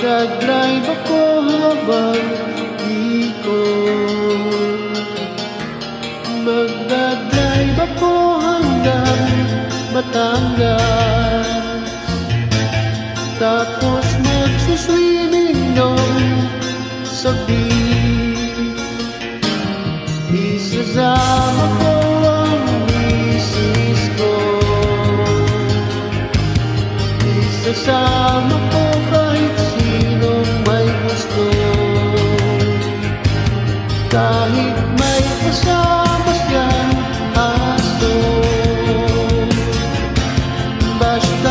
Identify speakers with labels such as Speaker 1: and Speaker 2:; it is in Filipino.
Speaker 1: Magdadrive ako habang ikot. Magdadrive ako hanggang Batangas, tapos magsuswimming doon sa beach. Isasama ko ang misis ko, isasama ko kahit sinong may gusto. Kahit may kasama siyang aso, basta